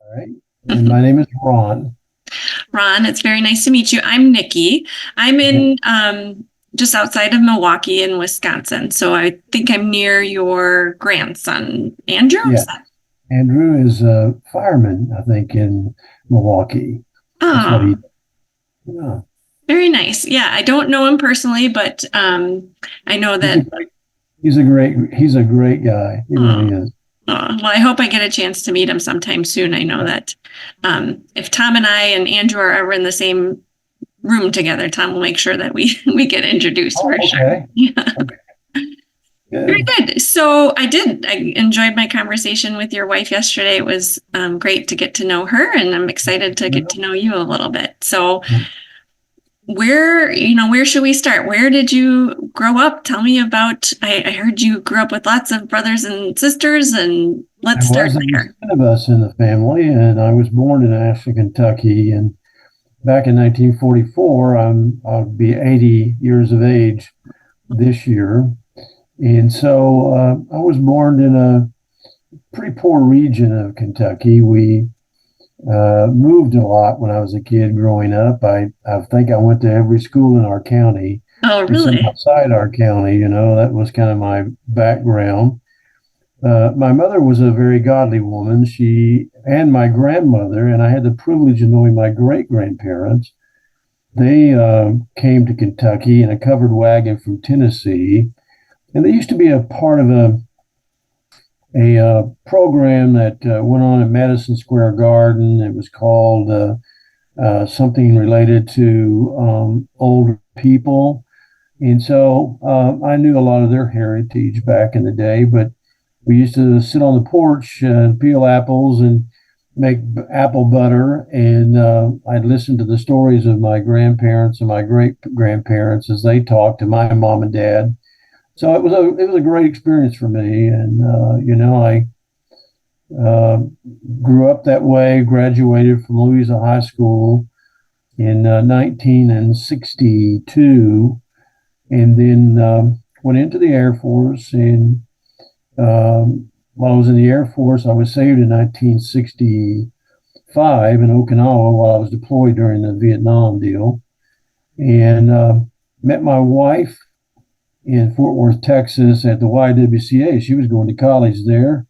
All right. And my name is Ron. Ron, it's very nice to meet you. I'm Nikki. I'm Yeah. in just outside of Milwaukee in Wisconsin. So I think I'm near your grandson, Andrew. Yeah. Andrew is a fireman, I think, in Milwaukee. That's what Oh, he. Yeah. very nice. Yeah, I don't know him personally, but I know He's a that. great. He's a great guy. He Oh, really is. well, I hope I get a chance to meet him sometime soon. I know that if Tom and I and Andrew are ever in the same room together, Tom will make sure that we we get introduced Oh, for sure. okay. Yeah. Okay. Very Good. good. So I did. I enjoyed my conversation with your wife yesterday. It was great to get to know her, and I'm excited to get to know you a little bit. So where should we start? Where did you grow up? Tell me about. I heard you grew up with lots of brothers and sisters, and let's start There was there. 10 of us in the family, and I was born in Ashland, Kentucky. And back in 1944, I'll be 80 years of age this year. And so I was born in a pretty poor region of Kentucky. We moved a lot when I was a kid growing up. I think I went to every school in our county Oh, and some really? outside our county. That was kind of my background. My mother was a very godly woman. She and my grandmother, and I had the privilege of knowing my great grandparents. They came to Kentucky in a covered wagon from Tennessee, and they used to be a part of a program that went on at Madison Square Garden. It was called something related to older people. And so I knew a lot of their heritage back in the day, but we used to sit on the porch and peel apples and make apple butter. And I'd listen to the stories of my grandparents and my great grandparents as they talked to my mom and dad. So it was a great experience for me. And, I uh, grew up that way, graduated from Louisa High School in 1962, and then went into the Air Force. And while I was in the Air Force, I was saved in 1965 in Okinawa while I was deployed during the Vietnam deal, and met my wife in Fort Worth, Texas at the YWCA. She was going to college there,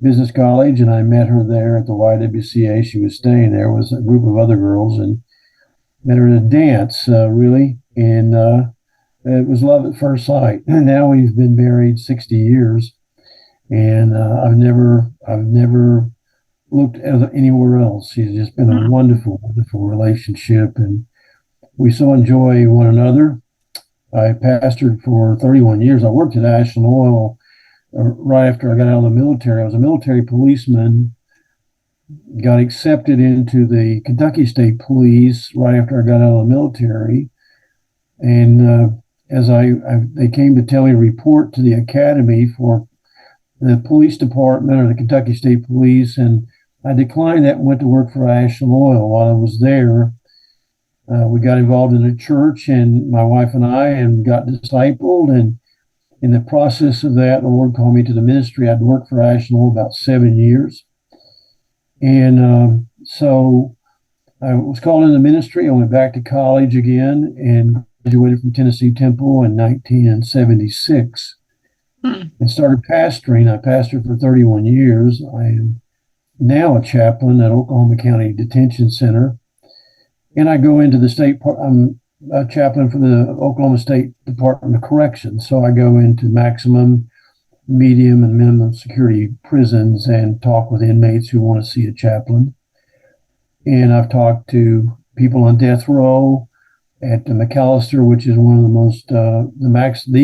business college, and I met her there at the YWCA. She was staying there with a group of other girls, and met her at a dance, really. And it was love at first sight. And now we've been married 60 years, and I've never looked anywhere else. She's just been a wonderful, wonderful relationship, and we so enjoy one another. I pastored for 31 years. I worked at Ashland Oil right after I got out of the military. I was a military policeman, got accepted into the Kentucky State Police right after I got out of the military. And as they came to tell me to report to the academy for the police department or the Kentucky State Police, and I declined that and went to work for Ashland Oil while I was there. We got involved in a church, and my wife and I, and got discipled. And in the process of that, the Lord called me to the ministry. I'd worked for Ashland Oil about 7 years. And so I was called into the ministry. I went back to college again and graduated from Tennessee Temple in 1976 Hmm. and started pastoring. I pastored for 31 years. I am now a chaplain at Oklahoma County Detention Center. And I go into the I'm a chaplain for the Oklahoma State Department of Corrections. So I go into maximum, medium, and minimum security prisons and talk with inmates who want to see a chaplain. And I've talked to people on death row at the McAllister, which is one of the most the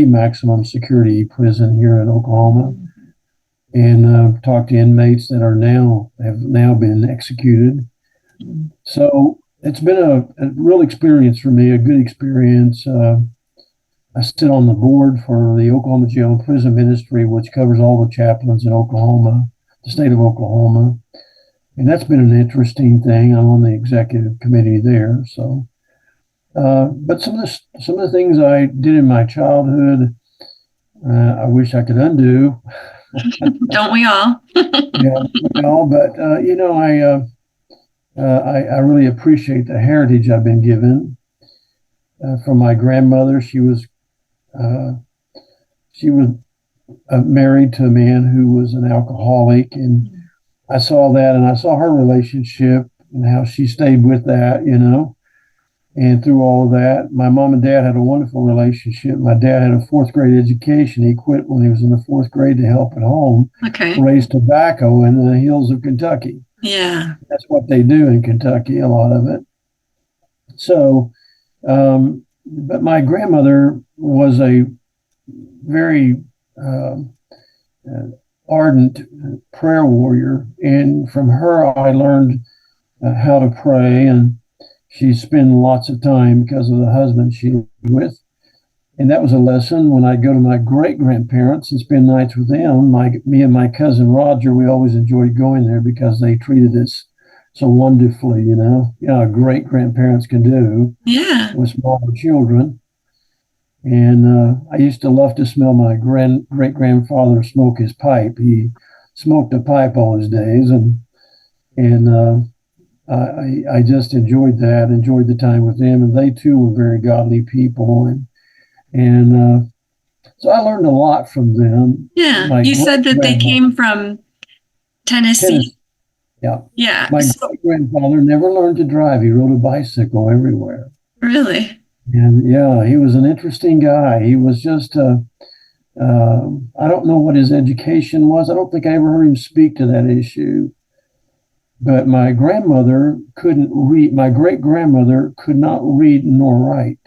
maximum security prison here in Oklahoma, and talked to inmates that have now been executed. So it's been a real experience for me, a good experience. I sit on the board for the Oklahoma Jail and Prison Ministry, which covers all the chaplains in Oklahoma, the state of Oklahoma. And that's been an interesting thing. I'm on the executive committee there. So, but some of the things I did in my childhood, I wish I could undo. Don't we all? Yeah, well, but I really appreciate the heritage I've been given from my grandmother. Uh, she was married to a man who was an alcoholic, and I saw that, and I saw her relationship and how she stayed with that. And through all of that, my mom and dad had a wonderful relationship. My dad had a fourth grade education. He quit when he was in the fourth grade to help at home, Okay. raise tobacco in the hills of Kentucky. Yeah. That's what they do in Kentucky, a lot of it. So, but my grandmother was a very ardent prayer warrior. And from her, I learned how to pray. And she spent lots of time because of the husband she lived with. And that was a lesson. When I go to my great grandparents and spend nights with them, me and my cousin Roger, we always enjoyed going there because they treated us so wonderfully, great grandparents can do Yeah. with smaller children. And I used to love to smell my great grandfather smoke his pipe. He smoked a pipe all his days, and I just enjoyed that, enjoyed the time with them, and they too were very godly people, and so I learned a lot from them. Yeah. My You said that they great-grandmother, came from Tennessee. Tennessee, yeah. Yeah. My So great grandfather never learned to drive. He rode a bicycle everywhere. really. And yeah, he was an interesting guy. He was just, I don't know what his education was. I don't think I ever heard him speak to that issue. But my grandmother couldn't read. My great grandmother could not read nor write.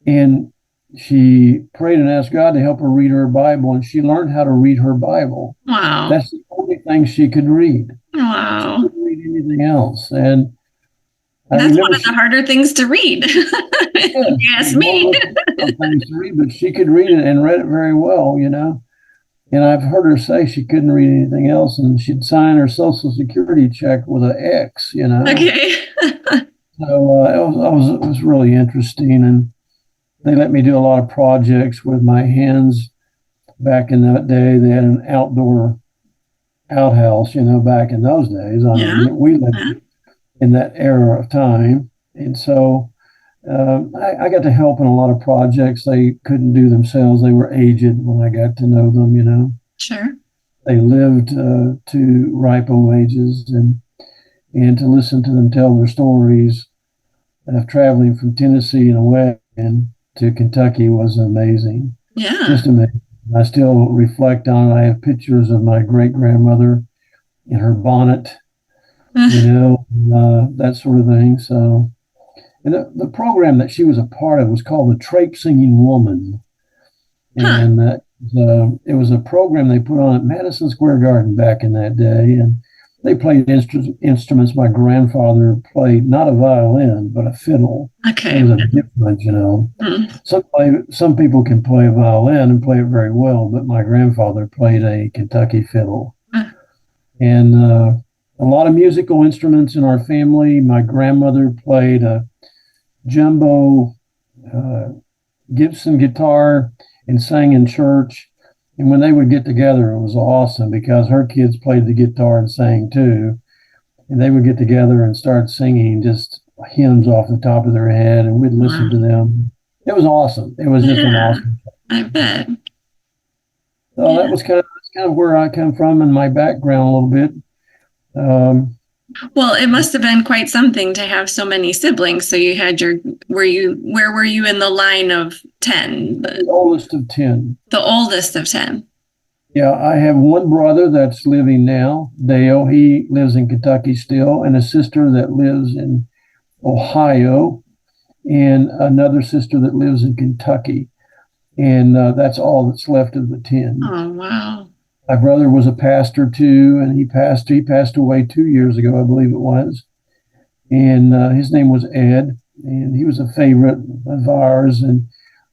And she prayed and asked God to help her read her Bible, and she learned how to read her Bible. Wow. That's the only thing she could read. She Wow. couldn't read anything else. And I That's remember one of the harder things to read. did. Yes, She was me. more difficult things to read, but she could read it and read it very well. And I've heard her say she couldn't read anything else, and she'd sign her Social Security check with an X. Okay. So it was really interesting, and they let me do a lot of projects with my hands. Back in that day, they had an outdoor outhouse, back in those days. I Yeah. mean, we lived Yeah. in that era of time. And so I got to help in a lot of projects they couldn't do themselves. They were aged when I got to know them. Sure. They lived to ripe old ages, and to listen to them tell their stories of traveling from Tennessee and away and to Kentucky was amazing. Yeah. Just amazing. I still reflect on it. I have pictures of my great grandmother in her bonnet, that sort of thing. So, and the program that she was a part of was called the Trape Singing Woman. Huh. And it was a program they put on at Madison Square Garden back in that day. And they played instruments. My grandfather played not a violin, but a fiddle. Okay. There was a difference. Mm. Some people can play a violin and play it very well, but my grandfather played a Kentucky fiddle. Mm. And a lot of musical instruments in our family. My grandmother played a jumbo Gibson guitar and sang in church. And when they would get together, it was awesome because her kids played the guitar and sang too. And they would get together and start singing just hymns off the top of their head, and we'd listen to them. It was awesome. It was just an awesome. I bet. So that's kind of where I come from and my background a little bit. Well, it must have been quite something to have so many siblings. So you had where were you in the line of 10? The oldest of 10. The oldest of 10. Yeah, I have one brother that's living now, Dale. He lives in Kentucky still, and a sister that lives in Ohio, and another sister that lives in Kentucky. And that's all that's left of the 10. Oh, wow. My brother was a pastor too, and he passed away 2 years ago, I believe it was. And his name was Ed, and he was a favorite of ours, and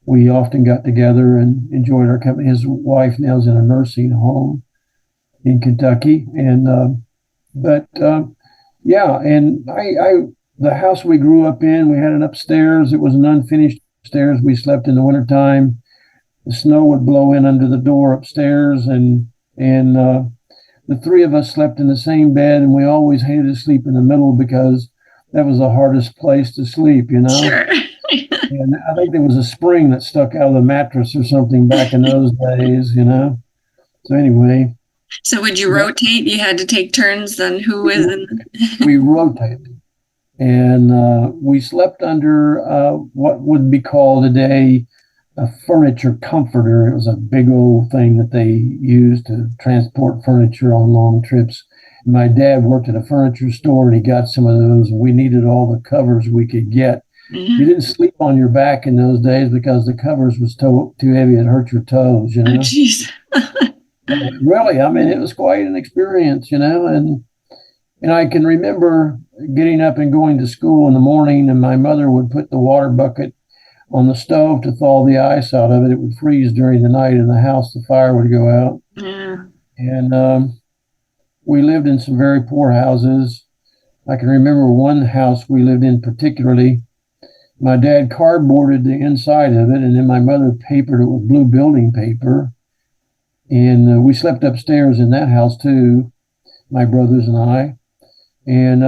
we often got together and enjoyed our company. His wife now is in a nursing home in Kentucky, and the house we grew up in, we had an upstairs. It was an unfinished stairs. We slept in the wintertime. the snow would blow in under the door upstairs, and the three of us slept in the same bed, and we always hated to sleep in the middle because that was the hardest place to sleep, you know. Sure. And I think there was a spring that stuck out of the mattress or something back in those days, you know. So anyway, So would you rotate? You had to take turns on who was in. we rotated, and we slept under what would be called today a furniture comforter. It was a big old thing that they used to transport furniture on long trips. My dad worked at a furniture store, and he got some of those. We needed all the covers we could get. You didn't sleep on your back in those days because the covers was too heavy and hurt your toes, you Oh, know. jeez. Really, I mean, it was quite an experience, you know. And I can remember getting up and going to school in the morning, and my mother would put the water bucket on the stove to thaw the ice out of it. It would freeze during the night in the house. The fire would go out. Yeah. And we lived in some very poor houses. I can remember one house we lived in particularly. My dad cardboarded the inside of it, and then my mother papered it with blue building paper. And we slept upstairs in that house too, my brothers and I. And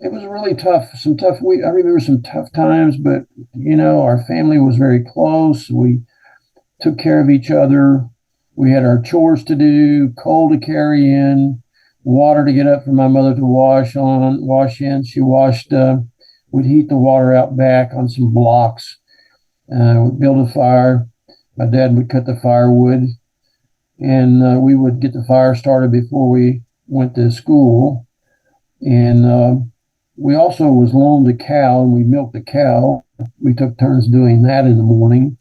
it was really tough. I remember some tough times, but you know, our family was very close. We took care of each other. We had our chores to do, coal to carry in, water to get up for my mother to wash in. She washed. We'd heat the water out back on some blocks. We'd build a fire. My dad would cut the firewood, and we would get the fire started before we went to school. And we also was loaned a cow, and we milked the cow. We took turns doing that in the morning.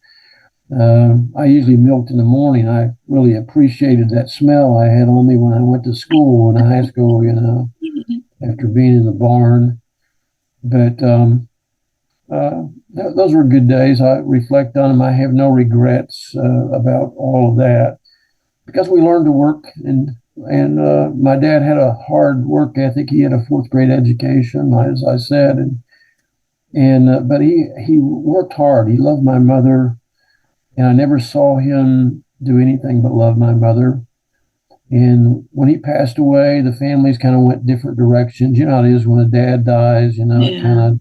I usually milked in the morning. I really appreciated that smell I had on me when I went to school in high school, you know, after being in the barn. But those were good days. I reflect on them. I have no regrets about all of that because we learned to work, and my dad had a hard work ethic. He had a fourth grade education, as I said, but he worked hard. He loved my mother, and I never saw him do anything but love my mother. And when he passed away, the families kind of went different directions. You know how it is when a dad dies. You know, it kind of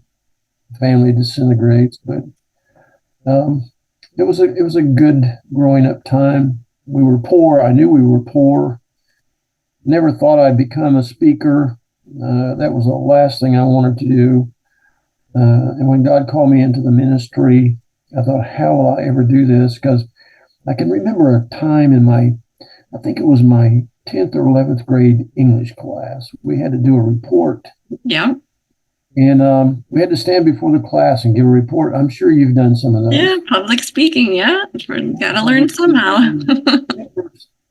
family disintegrates. But it was a good growing up time. We were poor. I knew we were poor. Never thought I'd become a speaker. That was the last thing I wanted to do. And when God called me into the ministry, I thought, how will I ever do this? Because I can remember a time in I think it was my 10th or 11th grade English class. We had to do a report. Yeah. And we had to stand before the class and give a report. I'm sure you've done some of those. Yeah, public speaking. Yeah, got to learn somehow.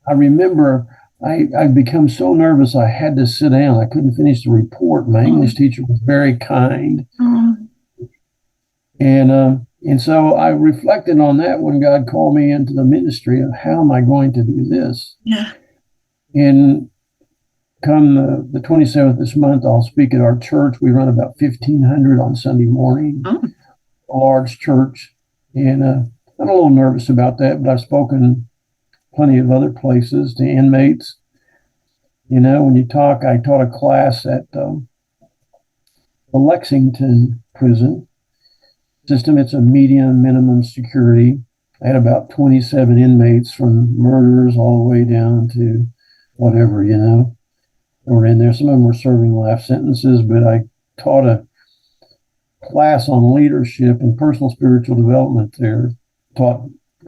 I remember I'd become so nervous I had to sit down. I couldn't finish the report. My English teacher was very kind. And so I reflected on that when God called me into the ministry of how am I going to do this? Yeah. And come the 27th this month, I'll speak at our church. We run about 1,500 on Sunday morning, a large church. And I'm a little nervous about that, but I've spoken plenty of other places to inmates. You know, when you talk, I taught a class at the Lexington prison system. It's a medium minimum security. I had about 27 inmates from murderers all the way down to whatever, you know, that were in there. Some of them were serving life sentences, but I taught a class on leadership and personal spiritual development there.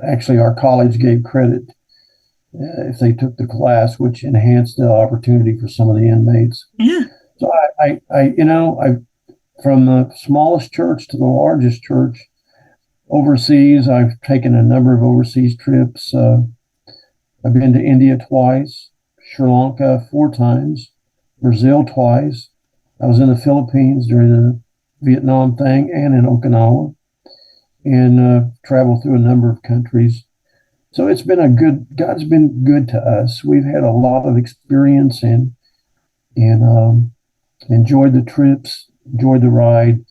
Actually, our college gave credit if they took the class, which enhanced the opportunity for some of the inmates. Yeah. So I from the smallest church to the largest church overseas, I've taken a number of overseas trips. I've been to India twice, Sri Lanka 4 times, Brazil twice. I was in the Philippines during the Vietnam thing and in Okinawa, and traveled through a number of countries. So it's been God's been good to us. We've had a lot of experience and enjoyed the trips, enjoyed the ride.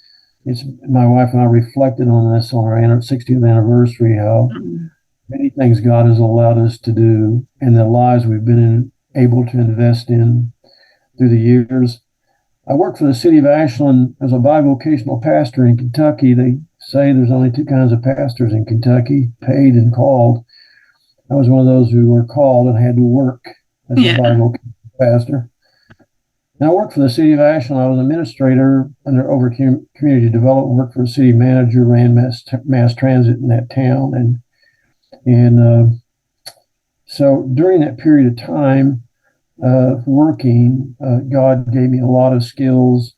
it's my wife and I reflected on this on our 60th anniversary, how Mm. many things God has allowed us to do and the lives we've been able to invest in through the years. I worked for the city of Ashland as a bivocational pastor in Kentucky. They say there's only two kinds of pastors in Kentucky, paid and called. I was one of those who were called and had to work as a Yeah. bivocational pastor. And I worked for the city of Ashland. I was an administrator under over community development, worked for the city manager, ran mass transit in that town. And so during that period of time, working, God gave me a lot of skills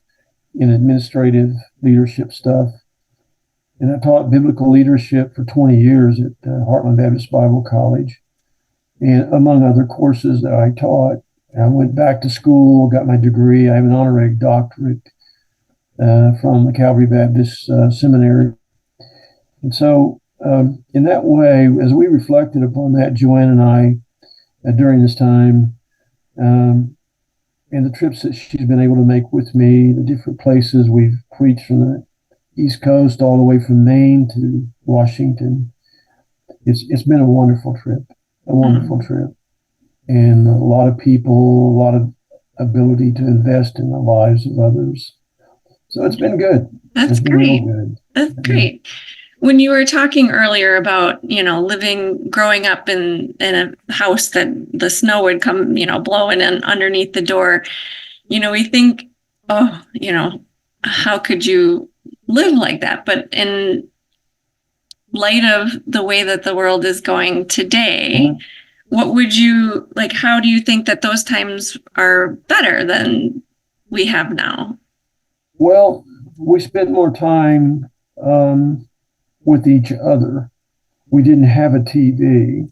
in administrative leadership stuff. And I taught biblical leadership for 20 years at Heartland Baptist Bible College, and among other courses that I taught. I went back to school, got my degree. I have an honorary doctorate from the Calvary Baptist Seminary. And so, in that way, as we reflected upon that, Joanne and I, during this time, and the trips that she's been able to make with me, the different places we've preached from the East Coast all the way from Maine to Washington. It's been a wonderful trip, and a lot of people, a lot of ability to invest in the lives of others. So it's been good. That's It's been real great. good. That's great. When you were talking earlier about, growing up in a house that the snow would come, blowing in underneath the door, we think, oh, how could you live like that? But in light of the way that the world is going today, what would you like? How do you think that those times are better than we have now? Well, we spent more time with each other. We didn't have a TV.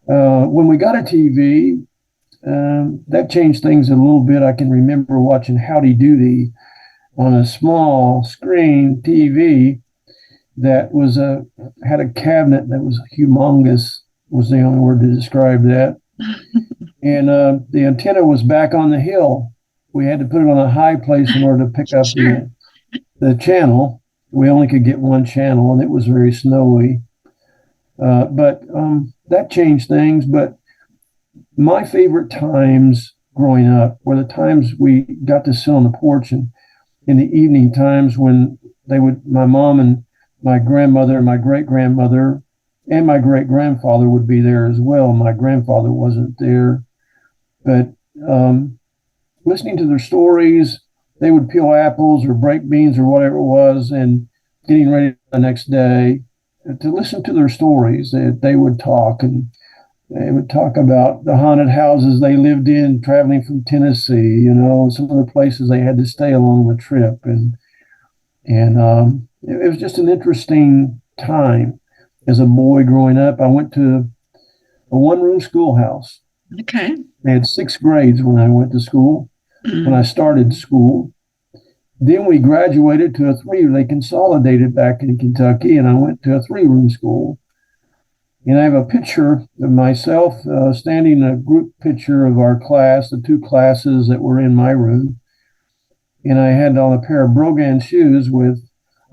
When we got a TV, that changed things a little bit. I can remember watching Howdy Doody on a small screen TV that was had a cabinet that was humongous, was the only word to describe that. And the antenna was back on the hill. We had to put it on a high place in order to pick up Sure. the channel. We only could get one channel, and it was very snowy. But that changed things. But my favorite times growing up were the times we got to sit on the porch, and in the evening times when my mom and my grandmother, my great grandmother, and my great grandfather would be there as well. My grandfather wasn't there, but listening to their stories, they would peel apples or break beans or whatever it was, and getting ready the next day to listen to their stories. They would talk, and they would talk about the haunted houses they lived in traveling from Tennessee, some of the places they had to stay along the trip. And it was just an interesting time as a boy growing up. I went to a one-room schoolhouse. Okay. I had 6 grades when I went to school, when I started school. Then we graduated to a 3. They consolidated back in Kentucky, and I went to a 3-room school. And I have a picture of myself standing, a group picture of our class, the 2 classes that were in my room. And I had on a pair of Brogan shoes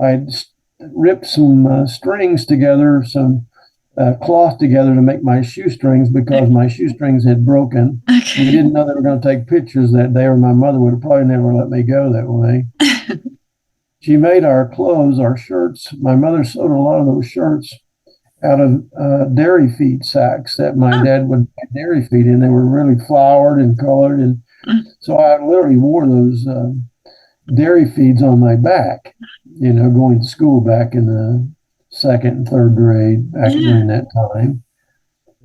I'd ripped some strings together, some cloth together to make my shoestrings because my shoestrings had broken. Okay. We didn't know they were going to take pictures that day, or my mother would have probably never let me go that way. She made our clothes, our shirts. My mother sewed a lot of those shirts out of dairy feed sacks that my dad would put dairy feed in. They were really flowered and colored. And so I literally wore those dairy feeds on my back, going to school back in the 2nd and 3rd grade back during that time.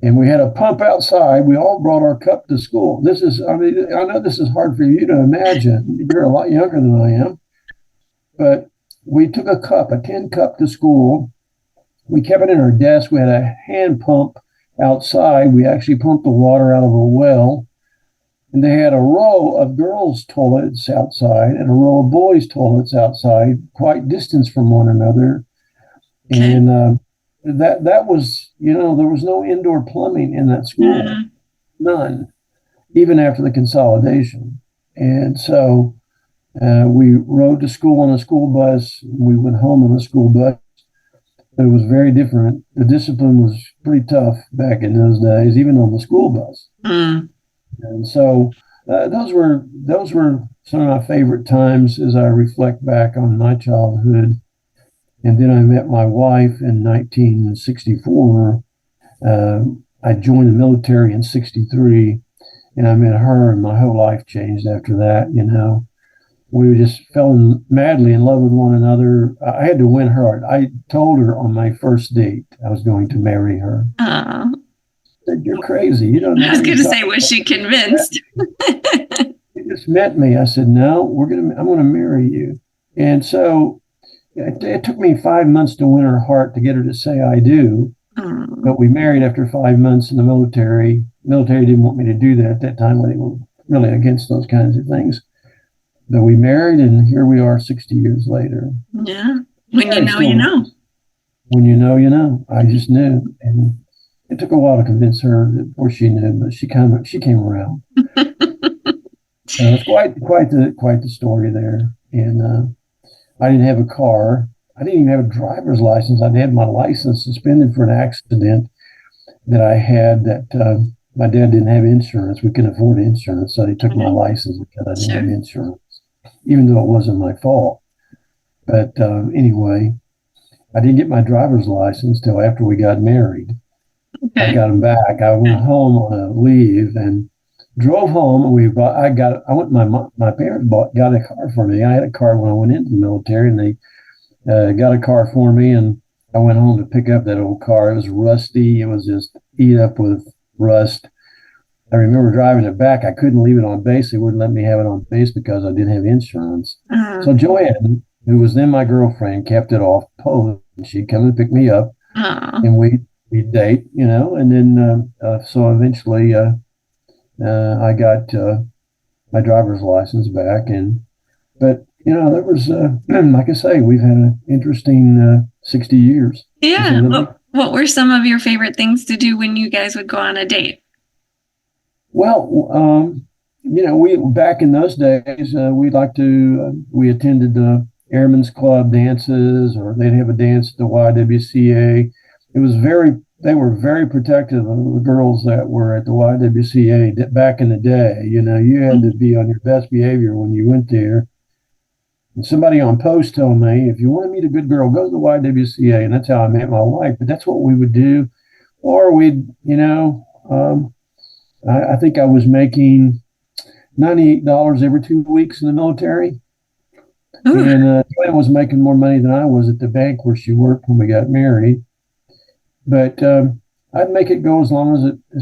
And we had a pump outside. We all brought our cup to school. I know this is hard for you to imagine. You're a lot younger than I am. But we took a tin cup to school. We kept it in our desk. We had a hand pump outside. We actually pumped the water out of a well. And they had a row of girls' toilets outside and a row of boys' toilets outside, quite distant from one another. Okay. And that was, there was no indoor plumbing in that school, none, even after the consolidation. And so We rode to school on a school bus. We went home on a school bus, but it was very different. The discipline was pretty tough back in those days, even on the school bus. Mm. And so those were some of my favorite times as I reflect back on my childhood. And then I met my wife in 1964. I joined the military in 63, and I met her, and my whole life changed after that. We just fell madly in love with one another. I had to win her. I told her on my first date I was going to marry her. Uh, Said, "You're crazy. You don't know I was what going you're to say, talking was she convinced? about. You just met me." I said, "No, I'm going to marry you." And so it took me 5 months to win her heart to get her to say I do. But we married after 5 months in the military. Military didn't want me to do that at that time. They were really against those kinds of things. But we married, and here we are 60 years later. Yeah. When you know, Still, you know. when you know, you know. I just knew, and it took a while to convince her before she knew, but she came around. It's quite the story there. And I didn't have a car. I didn't even have a driver's license. I had my license suspended for an accident that I had. That my dad didn't have insurance. We couldn't afford insurance, so they took my license because I didn't have insurance, even though it wasn't my fault. But anyway, I didn't get my driver's license till after we got married. Okay. I got them back. I went home on a leave and drove home. And I went. My parents got a car for me. I had a car when I went into the military, and they got a car for me. And I went home to pick up that old car. It was rusty. It was just eat up with rust. I remember driving it back. I couldn't leave it on base. They wouldn't let me have it on base because I didn't have insurance. So Joanne, who was then my girlfriend, kept it off post. She'd come and pick me up, and we'd date, and then so eventually I got my driver's license back. But there was like I say, we've had an interesting 60 years. Yeah. What were some of your favorite things to do when you guys would go on a date? Well, we back in those days, we attended the Airmen's Club dances, or they'd have a dance at the YWCA. They were very protective of the girls that were at the YWCA back in the day. You had to be on your best behavior when you went there. And somebody on post told me, if you want to meet a good girl, go to the YWCA. And that's how I met my wife. But that's what we would do. Or I think I was making $98 every 2 weeks in the military. Ooh. And Joanne was making more money than I was at the bank where she worked when we got married. But I'd make it go as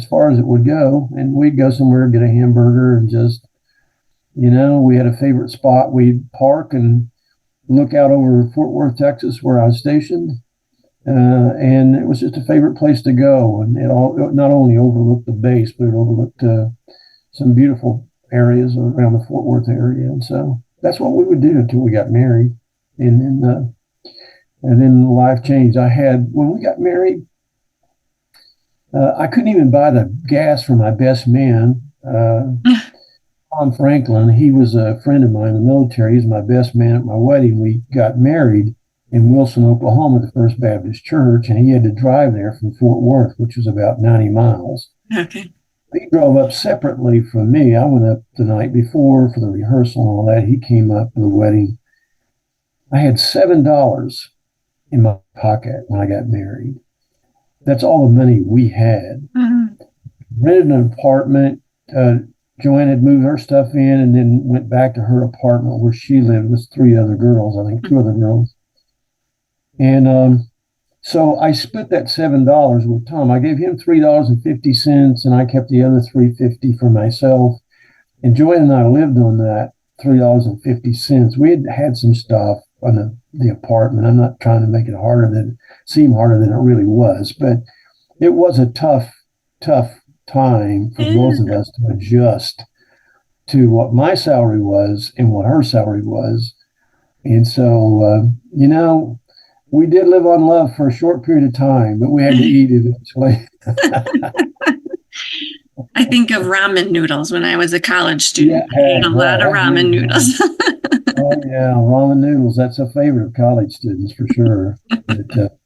far as it would go. And we'd go somewhere, get a hamburger, and just, we had a favorite spot. We'd park and look out over Fort Worth, Texas, where I was stationed. And it was just a favorite place to go. And it not only overlooked the base, but it overlooked some beautiful areas around the Fort Worth area. And so that's what we would do until we got married. And then life changed. When we got married, I couldn't even buy the gas for my best man, Tom Franklin. He was a friend of mine in the military. He was my best man at my wedding. We got married in Wilson, Oklahoma, the First Baptist Church, and he had to drive there from Fort Worth, which was about 90 miles. Okay. He drove up separately from me. I went up the night before for the rehearsal and all that. He came up for the wedding. I had $7 in my pocket when I got married. That's all the money we had. Mm-hmm. Rented an apartment. Joanne had moved her stuff in and then went back to her apartment where she lived with 3 other girls, I think 2 other girls. And so I split that $7 with Tom. I gave him $3.50, and I kept the other $3.50 for myself. And Joanne and I lived on that $3.50. We had some stuff on the apartment. I'm not trying to make it seem harder than it really was, but it was a tough time for both of us to adjust to what my salary was and what her salary was. And so, we did live on love for a short period of time, but we had to eat eventually. I think of ramen noodles when I was a college student. Yeah, I ate a lot of ramen noodles. Oh yeah, ramen noodles. That's a favorite of college students for sure. But,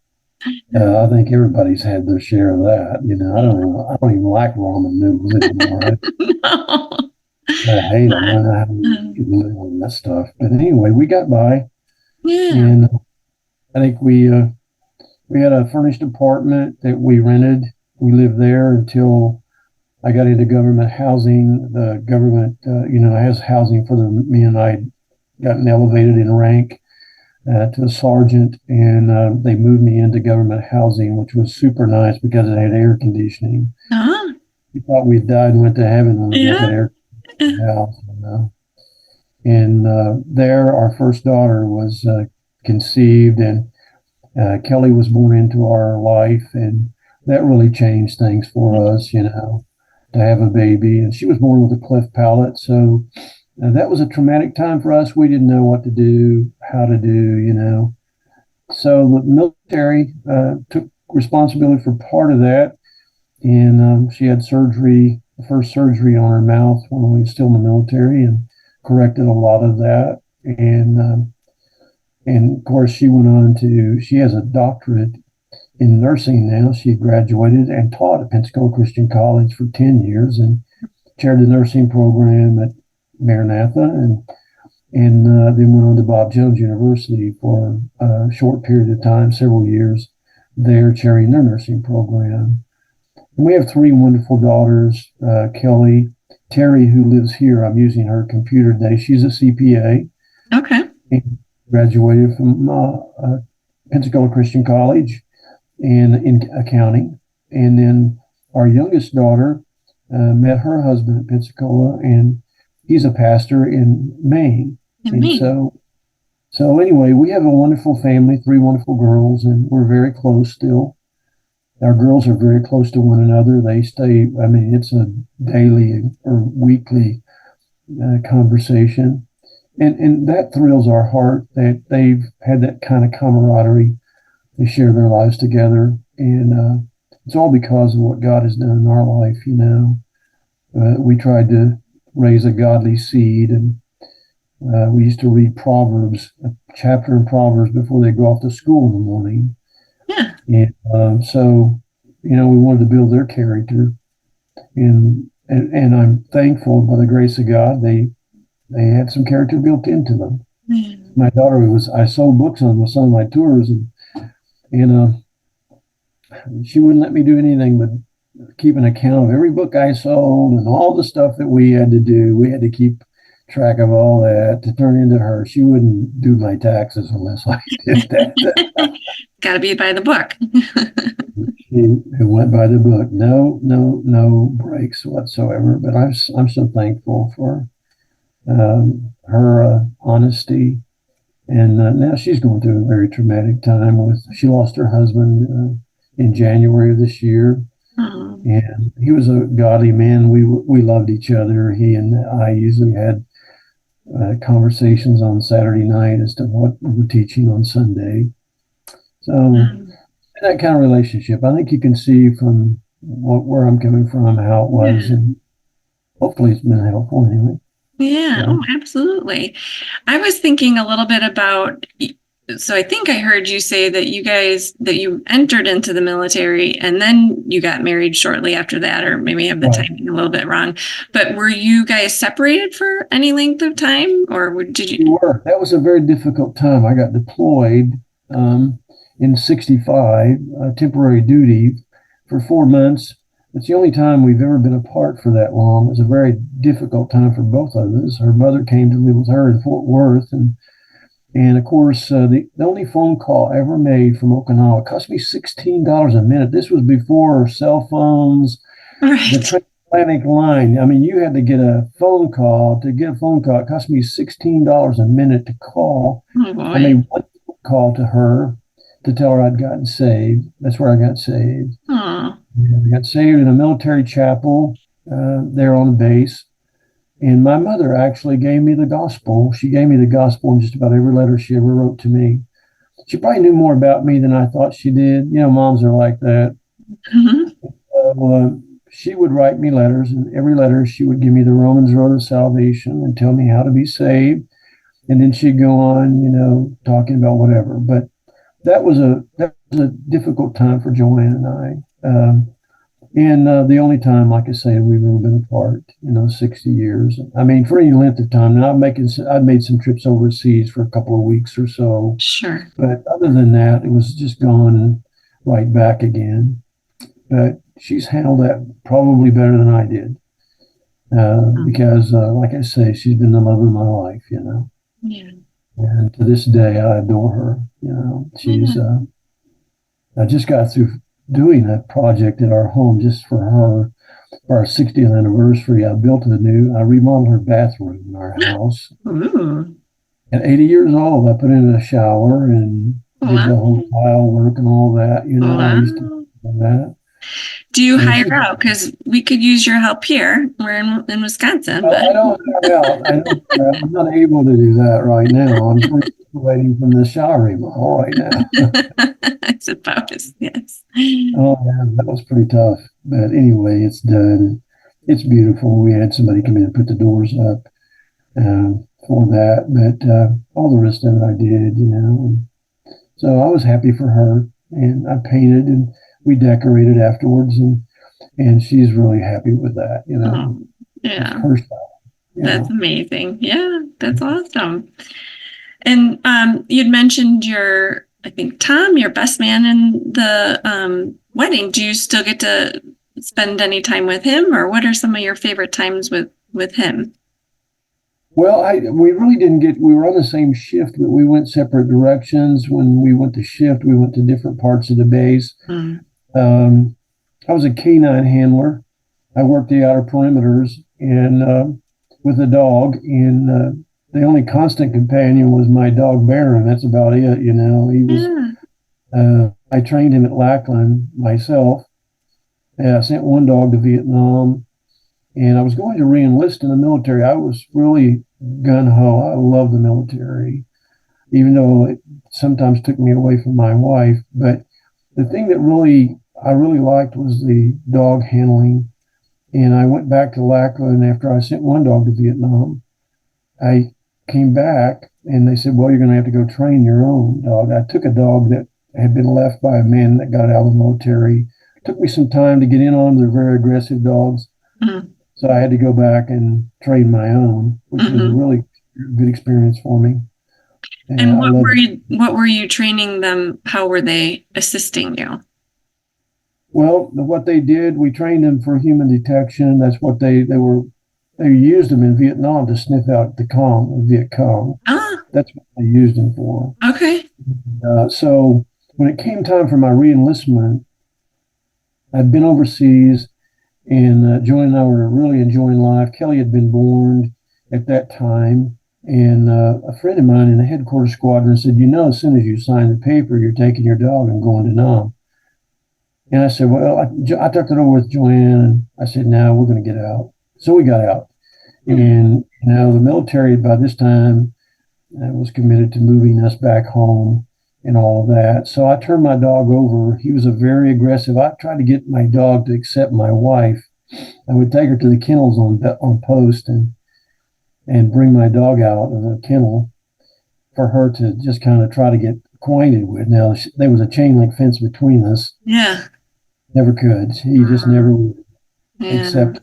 I think everybody's had their share of that. I don't even like ramen noodles anymore. No. I hate them. I don't know how you can live on that stuff. But anyway, we got by, Yeah. and I think we had a furnished apartment that we rented. We lived there until I got into government housing. The government, has housing for the me, and I had gotten elevated in rank to a sergeant, and they moved me into government housing, which was super nice because it had air conditioning. Uh-huh. We thought we'd died and went to heaven when we got that Yeah. air conditioned house. And there, our first daughter was conceived, and Kelly was born into our life, and that really changed things for us, to have a baby. And she was born with a cleft palate, so that was a traumatic time for us. We didn't know what to do, how to do. So the military took responsibility for part of that, and she had surgery, the first surgery on her mouth when we were still in the military, and corrected a lot of that. And of course, she has a doctorate in nursing now. She graduated and taught at Pensacola Christian College for 10 years and chaired the nursing program at Maranatha, and then went on to Bob Jones University for a short period of time, several years there, chairing their nursing program. And we have three wonderful daughters, Kelly, Terry, who lives here. I'm using her computer today. She's a CPA. Okay. And graduated from Pensacola Christian College and in accounting. And then our youngest daughter met her husband at Pensacola, and he's a pastor in Maine. And so anyway, we have a wonderful family, three wonderful girls, and we're very close still. Our girls are very close to one another. They stay, it's a daily or weekly conversation. And that thrills our heart that they've had that kind of camaraderie. They share their lives together. And it's all because of what God has done in our life, We tried to raise a godly seed, and we used to read Proverbs, a chapter in Proverbs before they go off to school in the morning. Yeah. And so, we wanted to build their character. And I'm thankful by the grace of God, they had some character built into them. Mm. My daughter I sold books on some of my tours, and she wouldn't let me do anything but keep an account of every book I sold and all the stuff that we had to do. We had to keep track of all that to turn into her. She wouldn't do my taxes unless I did that. Got to be by the book. She went by the book. No breaks whatsoever. But I'm so thankful for her honesty. And now she's going through a very traumatic time. She lost her husband in January of this year. Oh. And he was a godly man. We loved each other. He and I usually had conversations on Saturday night as to what we were teaching on Sunday. So that kind of relationship, I think you can see from where I'm coming from, how it was, and hopefully it's been helpful anyway. Yeah, oh, absolutely. I was thinking a little bit about, so I think I heard you say that you entered into the military and then you got married shortly after that, or maybe I have the timing a little bit wrong. But were you guys separated for any length of time, or did you? We were. That was a very difficult time. I got deployed in '65, temporary duty for 4 months. It's the only time we've ever been apart for that long. It was a very difficult time for both of us. Her mother came to live with her in Fort Worth, and of course, the only phone call I ever made from Okinawa cost me $16 a minute. This was before cell phones, the transatlantic line. I mean, you had to get a phone call. To get a phone call, it cost me $16 a minute to call. Oh, boy. I made one phone call to her to tell her I'd gotten saved. That's where I got saved. Oh. I got saved in a military chapel there on the base. And my mother actually gave me the gospel. She gave me the gospel in just about every letter she ever wrote to me. She probably knew more about me than I thought she did. Moms are like that. Mm-hmm. She would write me letters, and every letter she would give me the Romans Road of Salvation and tell me how to be saved. and then she'd go on, talking about whatever. But that was a difficult time for Joanne and I. And the only time, like I say, we've ever been apart, 60 years. I mean, for any length of time. Now, I've made some trips overseas for a couple of weeks or so, Sure. but other than that, it was just gone and right back again. But she's handled that probably better than I did, because, like I say, she's been the love of my life. Yeah. And to this day, I adore her. She's. Yeah. I just got through doing a project at our home just for her for our 60th anniversary. I remodeled her bathroom in our house. Ooh. At 80 years old, I put in a shower and did Wow. the whole tile work and all that. I used to Wow. do that. Do you And hire she, out? Because we could use your help here. We're in Wisconsin, but I don't hang out. I'm not able to do that right now. I'm waiting from the shower remodel right now. I suppose, yes. Oh, man, that was pretty tough. But anyway, it's done. It's beautiful. We had somebody come in and put the doors up for that. But all the rest of it I did. So I was happy for her. And I painted and we decorated afterwards. And she's really happy with that. Oh, It's yeah, her style. that's amazing. Yeah, that's awesome. And you'd mentioned I think Tom, your best man in the wedding. Do you still get to spend any time with him, or what are some of your favorite times with him? Well, we really didn't we were on the same shift, but we went separate directions. When we went to shift, we went to different parts of the base. Mm. Um, I was a canine handler. I worked the outer perimeters and with a dog, and the only constant companion was my dog Baron. That's about it. He was. Yeah. I trained him at Lackland myself. I sent one dog to Vietnam, and I was going to reenlist in the military. I was really gun ho. I love the military, even though it sometimes took me away from my wife. But the thing that I really liked was the dog handling. And I went back to Lackland after I sent one dog to Vietnam. I came back and they said, well, you're going to have to go train your own dog. I took a dog that had been left by a man that got out of the military. It took me some time to get in on them. They're very aggressive dogs. Mm-hmm. So I had to go back and train my own, which was a really good experience for me. And I love it. what were you training them? How were they assisting you? Well, what they did, we trained them for human detection. That's what they used them in Vietnam to sniff out the Viet Cong. Ah, That's what they used them for. okay. So when it came time for my reenlistment, I'd been overseas, and Joanne and I were really enjoying life. Kelly had been born at that time, and a friend of mine in the headquarters squadron said, as soon as you sign the paper, you're taking your dog and going to Nam. And I said, well, I talked it over with Joanne, and I said, no, we're going to get out. So we got out. And, the military by this time was committed to moving us back home and all of that. So I turned my dog over. He was a very aggressive. I tried to get my dog to accept my wife. I would take her to the kennels on post and bring my dog out of the kennel for her to just kind of try to get acquainted with. Now, there was a chain link fence between us. Yeah. Never could. He just never would accept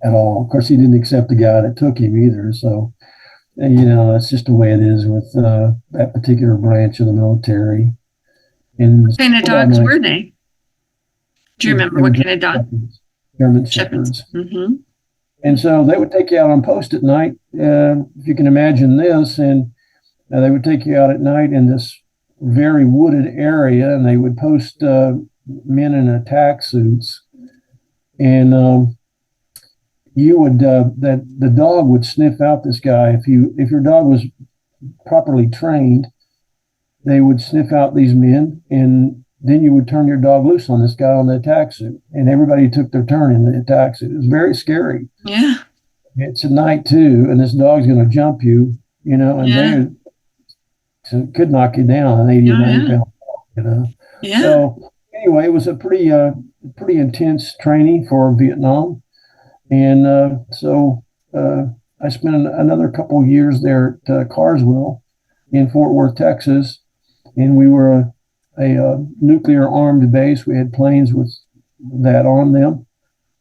at all. Of course, he didn't accept the guy that took him either. So, that's just the way it is with that particular branch of the military. And What kind of dogs were they? Do you remember what kind of dog? German Shepherds. Mm-hmm. And so they would take you out on post at night, if you can imagine this, and they would take you out at night in this very wooded area, and they would post men in attack suits, and you would that the dog would sniff out this guy if your dog was properly trained. They would sniff out these men, and then you would turn your dog loose on this guy on the attack suit, and everybody took their turn in the attack suit. It was very scary. Yeah. It's at night too, and this dog's going to jump you, and they could knock you down, an 80 or 90 pound dog, Yeah. So anyway, it was a pretty intense training for Vietnam, and so I spent another couple of years there at Carswell in Fort Worth, Texas, and we were a nuclear armed base. We had planes with that on them.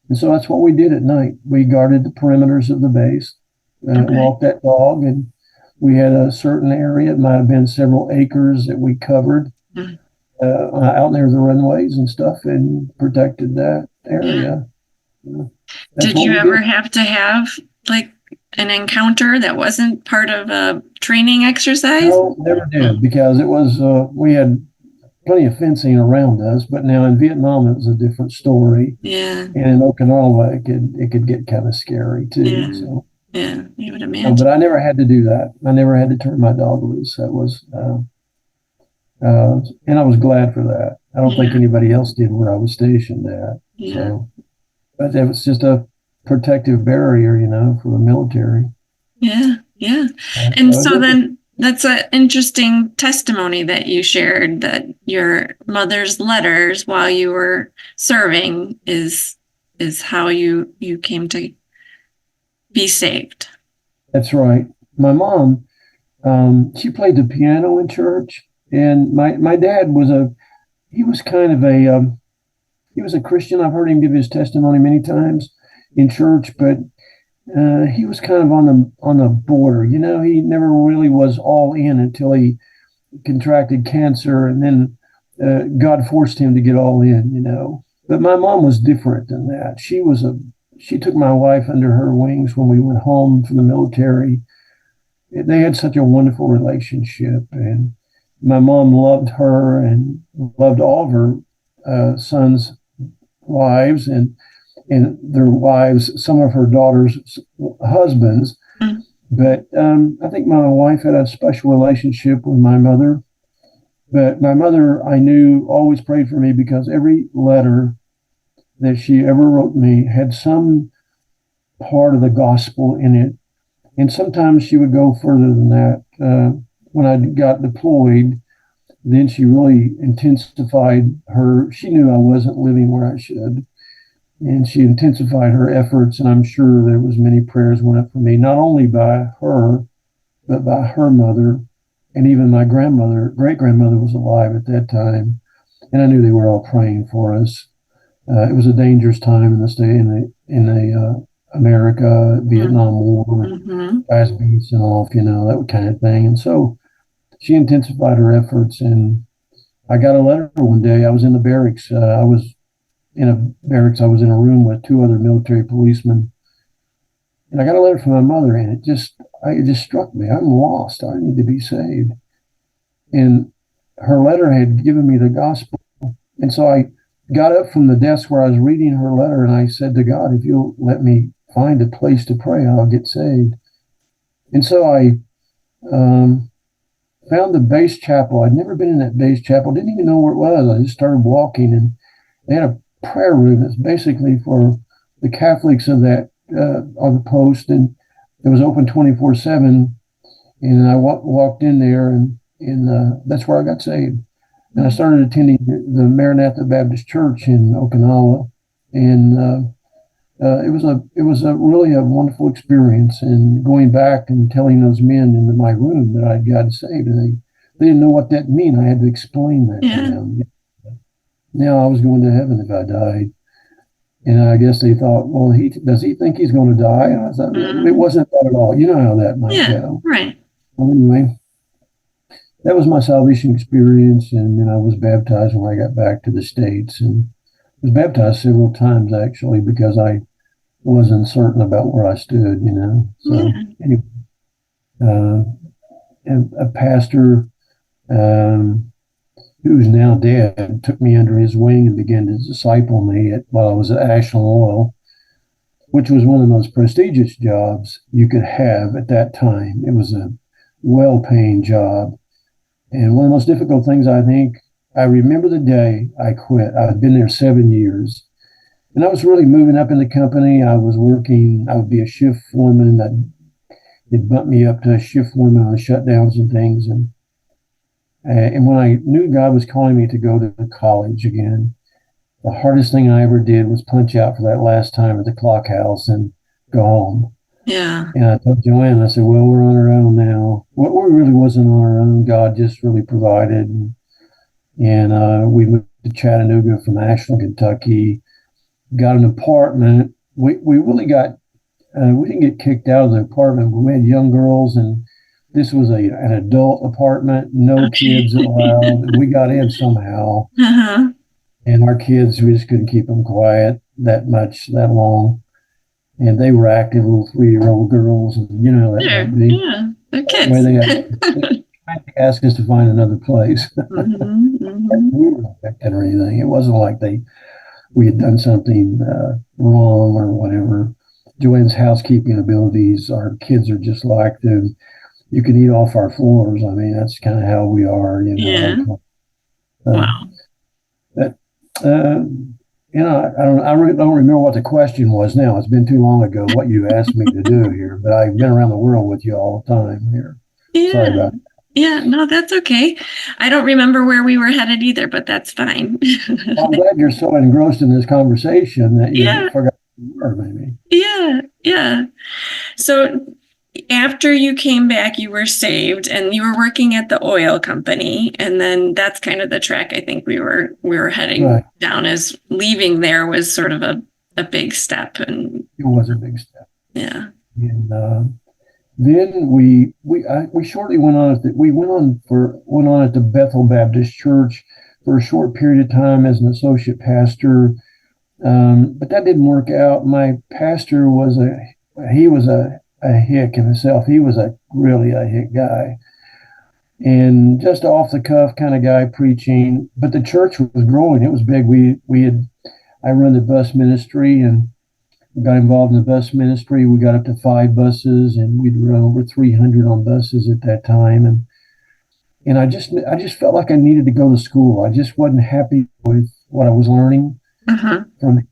And so that's what we did at night. We guarded the perimeters of the base, walked that dog, and we had a certain area. It might have been several acres that we covered out near the runways and stuff, and protected that area. Did you ever have to have like an encounter that wasn't part of a training exercise? No, never did, because it was we had plenty of fencing around us. But now in Vietnam, it was a different story. Yeah. And in Okinawa, it could get kind of scary too. Yeah. So. Yeah, you would imagine. But I never had to do that. I never had to turn my dog loose. That was, and I was glad for that. I don't think anybody else did where I was stationed at. Yeah. So, but it was just a protective barrier, for the military. Yeah, yeah. And so then that's an interesting testimony that you shared, that your mother's letters while you were serving is how you came to be saved. That's right. My mom, she played the piano in church, and my dad was he was a Christian. I've heard him give his testimony many times in church, but he was kind of on the border. He never really was all in until he contracted cancer, and then God forced him to get all in. But my mom was different than that. She took my wife under her wings when we went home from the military. They had such a wonderful relationship, and my mom loved her and loved all of her sons' wives and their wives, some of her daughters' husbands. Mm-hmm. But I think my wife had a special relationship with my mother. But my mother, I knew, always prayed for me, because every letter that she ever wrote me had some part of the gospel in it. And sometimes she would go further than that. When I got deployed, then she really intensified she knew I wasn't living where I should. And she intensified her efforts. And I'm sure there was many prayers went up for me, not only by her, but by her mother. And even my great-grandmother was alive at that time. And I knew they were all praying for us. It was a dangerous time in the America, Vietnam War, guys being sent off, that kind of thing. And so she intensified her efforts. And I got a letter one day. I was in the barracks. I was in a room with two other military policemen. And I got a letter from my mother, and it just struck me. I'm lost. I need to be saved. And her letter had given me the gospel. And so I got up from the desk where I was reading her letter, and I said to God, if you'll let me find a place to pray, I'll get saved. And so I found the base chapel. I'd never been in that base chapel, didn't even know where it was. I just started walking, and they had a prayer room that's basically for the Catholics of that on the post, and it was open 24/7. And I walked in there, and that's where I got saved. And I started attending the Maranatha Baptist Church in Okinawa, and it was really a wonderful experience. And going back and telling those men in my room that I'd gotten saved, and they didn't know what that meant. I had to explain that to them. Now I was going to heaven if I died, and I guess they thought, well, does he think he's going to die? And I thought, it wasn't that at all. You know how that might go. Right. Well, anyway, that was my salvation experience, and then I was baptized when I got back to the States, and was baptized several times, actually, because I wasn't certain about where I stood, So anyway, a pastor who's now dead took me under his wing and began to disciple me while I was at Ashland Oil, which was one of the most prestigious jobs you could have at that time. It was a well-paying job. And one of the most difficult things, I think, I remember the day I quit. I had been there 7 years. And I was really moving up in the company. I was working, I would be a shift foreman. They'd bump me up to a shift foreman on shutdowns and things. And when I knew God was calling me to go to college again, the hardest thing I ever did was punch out for that last time at the clock house and go home. Yeah. And I told Joanne, I said, well, we're on our own now. Well, we really wasn't on our own. God just really provided. And we moved to Chattanooga from Ashland, Kentucky, got an apartment. We really got, we didn't get kicked out of the apartment, but we had young girls, and this was an adult apartment, no Okay. kids allowed. We got in somehow, Uh-huh. and our kids, we just couldn't keep them quiet that much, that long. And they were active little 3-year-old girls, and you know that Sure. might be. Yeah. They're Anyway, kids. they asked us to find another place. Hmm. Hmm. We weren't affected or anything. It wasn't like we had done something wrong or whatever. Joanne's housekeeping abilities, our kids are just like them. You can eat off our floors. I mean, that's kind of how we are, you Yeah. know. Wow. But, uh, I really don't remember what the question was now. It's been too long ago what you asked me to do here, but I've been around the world with you all the time here. Sorry Yeah. about that. Yeah. No, that's okay. I don't remember where we were headed either, but that's fine. Well, I'm glad you're so engrossed in this conversation that you Yeah. forgot the word, maybe. Yeah. Yeah. So after you came back, you were saved and you were working at the oil company. And then that's kind of the track I think we were heading Right. down, as leaving there was sort of a big step. And It was a big step. yeah. And then we shortly went on went on at the Bethel Baptist Church for a short period of time as an associate pastor, but that didn't work out. My pastor was a hick himself. He was really a hick guy, and just off the cuff kind of guy preaching. But the church was growing; it was big. I run the bus ministry and got involved in the bus ministry. We got up to 5 buses, and we'd run over 300 on buses at that time. And I just felt like I needed to go to school. I just wasn't happy with what I was learning Uh-huh. from him.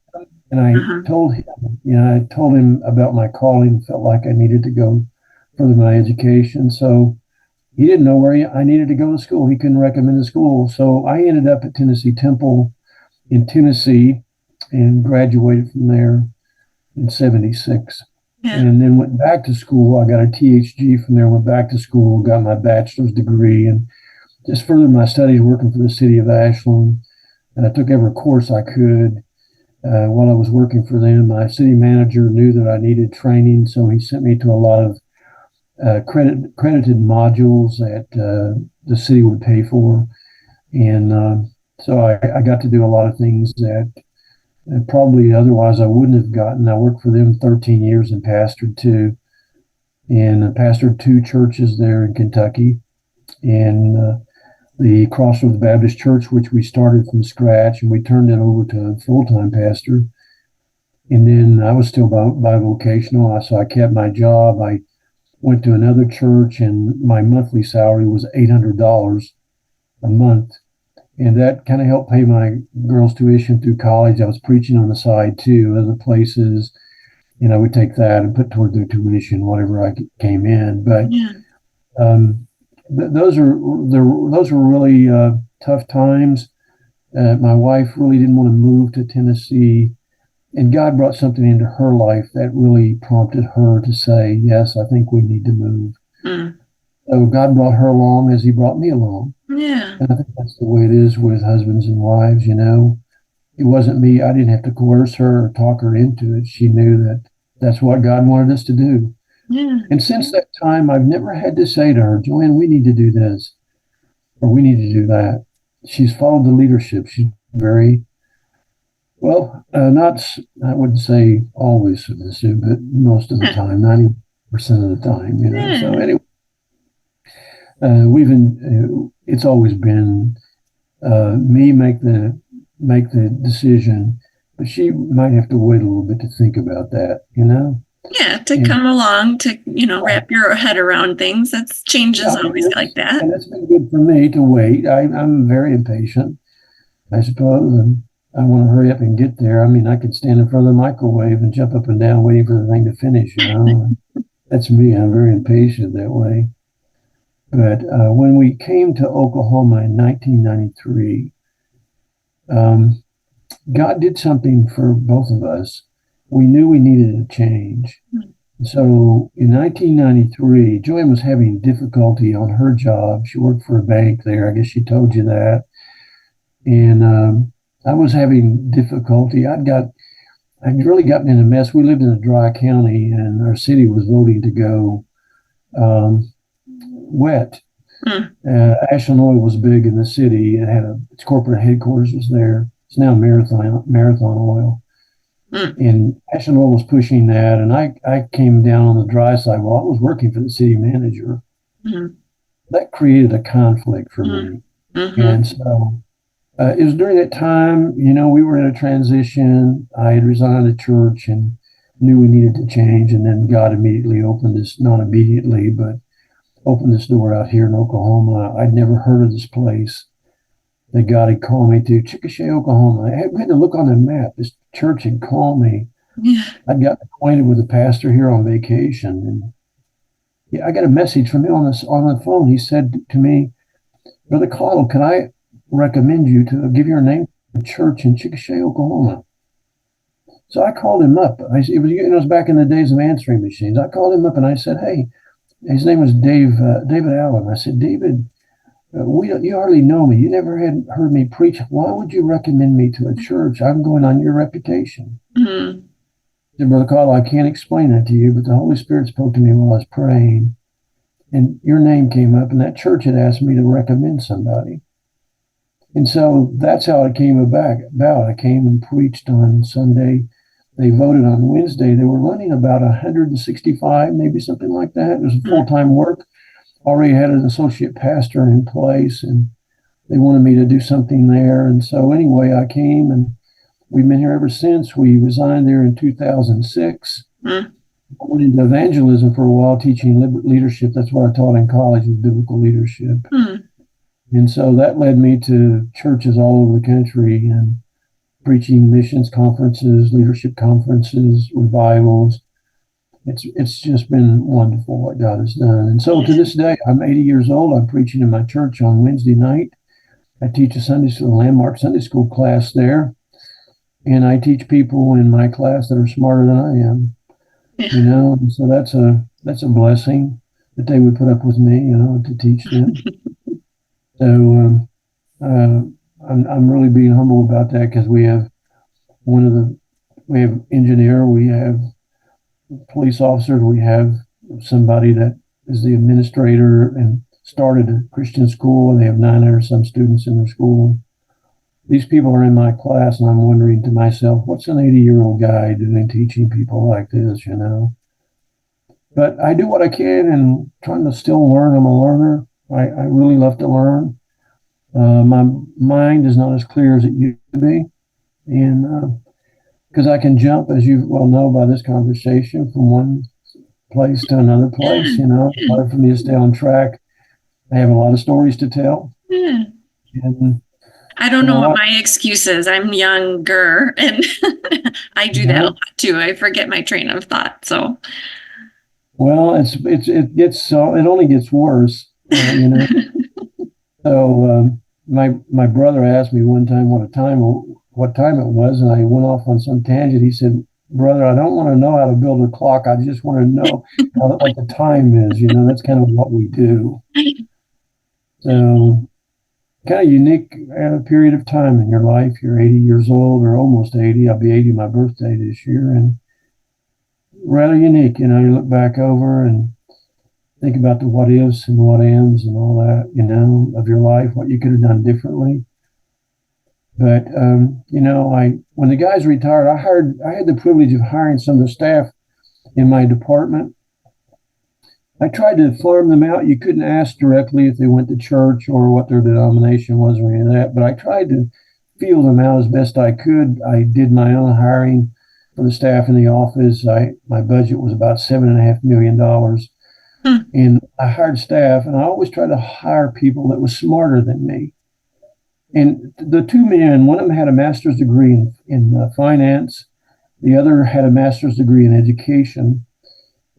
And Uh-huh. I told him about my calling. Felt like I needed to go further my education. So he didn't know where I needed to go to school. He couldn't recommend a school. So I ended up at Tennessee Temple in Tennessee and graduated from there in 76. Yeah. And then went back to school. I got a THG from there, went back to school, got my bachelor's degree, and just furthered my studies working for the city of Ashland. And I took every course I could while I was working for them. My city manager knew that I needed training, so he sent me to a lot of credited modules that the city would pay for. And so I got to do a lot of things that probably otherwise I wouldn't have gotten. I worked for them 13 years and pastored two, and I pastored two churches there in Kentucky, and the Crossroads Baptist Church, which we started from scratch, and we turned it over to a full-time pastor. And then I was still bivocational, so I kept my job. I went to another church, and my monthly salary was $800 a month. And that kind of helped pay my girls' tuition through college. I was preaching on the side too, other places. I would take that and put toward their tuition, whatever I came in. But Yeah. those were really tough times. My wife really didn't want to move to Tennessee, and God brought something into her life that really prompted her to say, "Yes, I think we need to move." Mm. So God brought her along as He brought me along. Yeah. And I think that's the way it is with husbands and wives, you know. It wasn't me. I didn't have to coerce her or talk her into it. She knew that that's what God wanted us to do. Yeah. And since that time, I've never had to say to her, Joanne, we need to do this or we need to do that. She's followed the leadership. She's very, well, not, I wouldn't say always submissive, but most of the Yeah. time, 90% of the time, you know. So Yeah. anyway, it's always been me make the decision, but she might have to wait a little bit to think about that, you know. Yeah, to And come along to, wrap your head around things. That's change is yeah, always like that. and it's been good for me to wait. I'm very impatient, I suppose, and I want to hurry up and get there. I mean, I could stand in front of the microwave and jump up and down waiting for the thing to finish, you know. That's me. I'm very impatient that way. But when we came to Oklahoma in 1993, um, God did something for both of us. We knew we needed a change. So in 1993, Joanne was having difficulty on her job. She worked for a bank there. I guess she told you that. And I was having difficulty. I'd really gotten in a mess. We lived in a dry county, and our city was voting to go wet. Ashland Oil was big in the city. It had its corporate headquarters was there. It's now Marathon Oil. And Ashland Oil was pushing that, and I came down on the dry side. Well, I was working for the city manager. That created a conflict for me. And so it was during that time, we were in a transition. I had resigned the church and knew we needed to change. And then God immediately opened this, not immediately, but opened this door out here in Oklahoma. I'd never heard of this place that God had called me to, Chickasha, Oklahoma. I had to look on the map. This church had called me. I'd gotten acquainted with the pastor here on vacation. And I got a message from him on the phone. He said to me, Brother Caudill, can I recommend you to give your name to a church in Chickasha, Oklahoma? So I called him up. It was back in the days of answering machines. I called him up and I said, hey, his name was David Allen. I said, David, you hardly know me. You never had heard me preach. Why would you recommend me to a church? I'm going on your reputation. I said, Brother Caudill, I can't explain that to you, but the Holy Spirit spoke to me while I was praying. And your name came up, and that church had asked me to recommend somebody. And so that's how it came about. I came and preached on Sunday. They voted on Wednesday. They were running about 165, maybe something like that. It was full-time work. Already had an associate pastor in place, and they wanted me to do something there. And so anyway, I came, and we've been here ever since. We resigned there in 2006. I went into evangelism for a while, teaching leadership. That's what I taught in college, was biblical leadership. And so that led me to churches all over the country and preaching missions conferences, leadership conferences, revivals. It's just been wonderful what God has done. And so to this day, I'm 80 years old. I'm preaching in my church on Wednesday night. I teach a landmark Sunday school class there. And I teach people in my class that are smarter than I am. And so that's a blessing that they would put up with me, to teach them. So I'm really being humble about that, because we have engineer, we have police officers, we have somebody that is the administrator and started a Christian school, and they have 900 some students in their school. These people are in my class, and I'm wondering to myself, what's an 80-year-old guy doing teaching people like this, But I do what I can and trying to still learn. I'm a learner. I really love to learn. My mind is not as clear as it used to be. And because I can jump, as you well know by this conversation, from one place to another place, It's hard for me to stay on track. I have a lot of stories to tell. And I don't know what my excuse is. I'm younger, and I do that a lot too. I forget my train of thought. So, well, it only gets worse, So my brother asked me one time what time it was, and I went off on some tangent. He said, "Brother, I don't want to know how to build a clock. I just want to know what the time is. That's kind of what we do." So, kind of unique period of time in your life. You're 80 years old, or almost 80. I'll be 80 my birthday this year, and rather unique. You look back over and think about the what ifs and what ands and all that, of your life, what you could have done differently. But when the guys retired, I had the privilege of hiring some of the staff in my department. I tried to farm them out. You couldn't ask directly if they went to church or what their denomination was or any of that, but I tried to feel them out as best I could. I did my own hiring for the staff in the office. My budget was about $7.5 million. And I hired staff, and I always tried to hire people that was smarter than me. And the two men, one of them had a master's degree in finance. The other had a master's degree in education.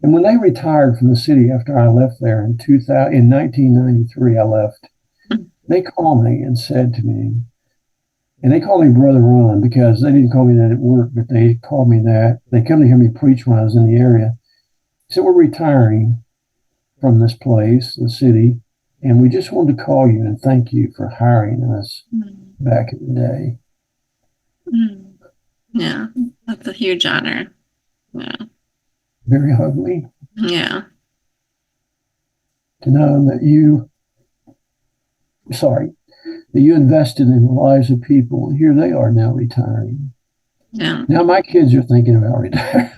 And when they retired from the city after I left there in 1993, I left, they called me and said to me, and they called me Brother Ron, because they didn't call me that at work, but they called me that. They come to hear me preach when I was in the area. said, we're retiring from this place, the city, and we just wanted to call you and thank you for hiring us back in the day. Yeah, that's a huge honor. Yeah. Very humbling Yeah. to know that that you invested in the lives of people, and here they are now retiring. Yeah. Now my kids are thinking about retiring.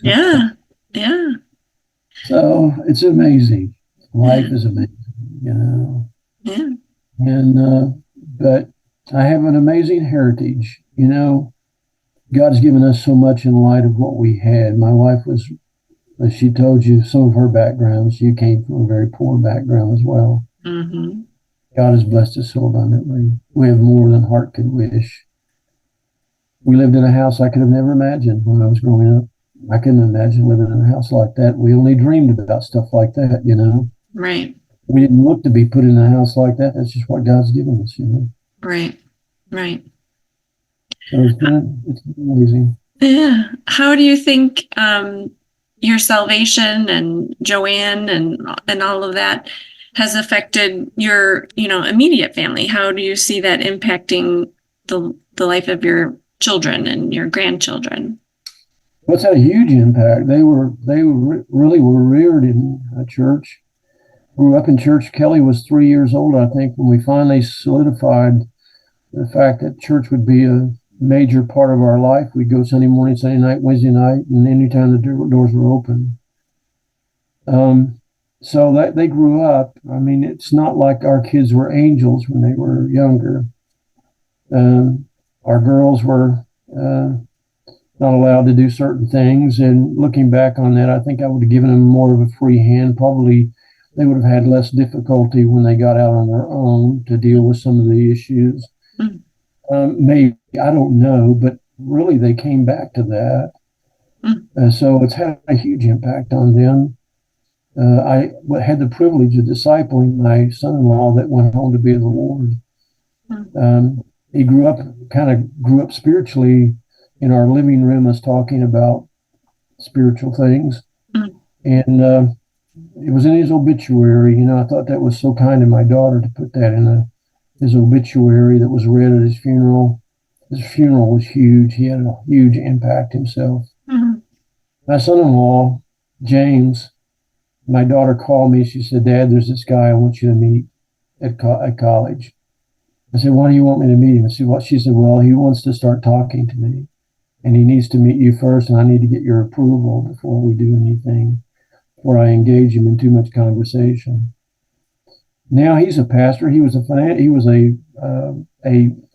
Yeah. Yeah. So it's amazing. Life is amazing, you know. Yeah. And but I have an amazing heritage. You know, God's given us so much in light of what we had. My wife was, as she told you, some of her background. She came from a very poor background as well. Mm-hmm. God has blessed us so abundantly. We have more than heart could wish. We lived in a house I could have never imagined when I was growing up. I couldn't imagine living in a house like that. We only dreamed about stuff like that, you know. Right. We didn't look to be put in a house like that. That's just what God's given us, you know. Right. Right. So it's been amazing. Yeah. How do you think your salvation and Joanne and all of that has affected your, immediate family? How do you see that impacting the life of your children and your grandchildren? Well, it's had a huge impact. Really were reared in a church. Grew up in church. Kelly was 3 years old, I think, when we finally solidified the fact that church would be a major part of our life. We'd go Sunday morning, Sunday night, Wednesday night, and anytime the doors were open. So that they grew up. I mean, it's not like our kids were angels when they were younger. Our girls were not allowed to do certain things. And looking back on that, I think I would have given them more of a free hand. Probably they would have had less difficulty when they got out on their own to deal with some of the issues. Maybe, I don't know, but really they came back to that. So it's had a huge impact on them. I had the privilege of discipling my son-in-law that went home to be with the Lord. He grew up spiritually in our living room, us talking about spiritual things. And it was in his obituary. You know, I thought that was so kind of my daughter to put that in his obituary that was read at his funeral. His funeral was huge. He had a huge impact himself. My son-in-law, James, my daughter called me. She said, Dad, there's this guy I want you to meet at college. I said, why do you want me to meet him? She said, well, he wants to start talking to me. And he needs to meet you first, and I need to get your approval before we do anything, before I engage him in too much conversation. Now he's a pastor. He was a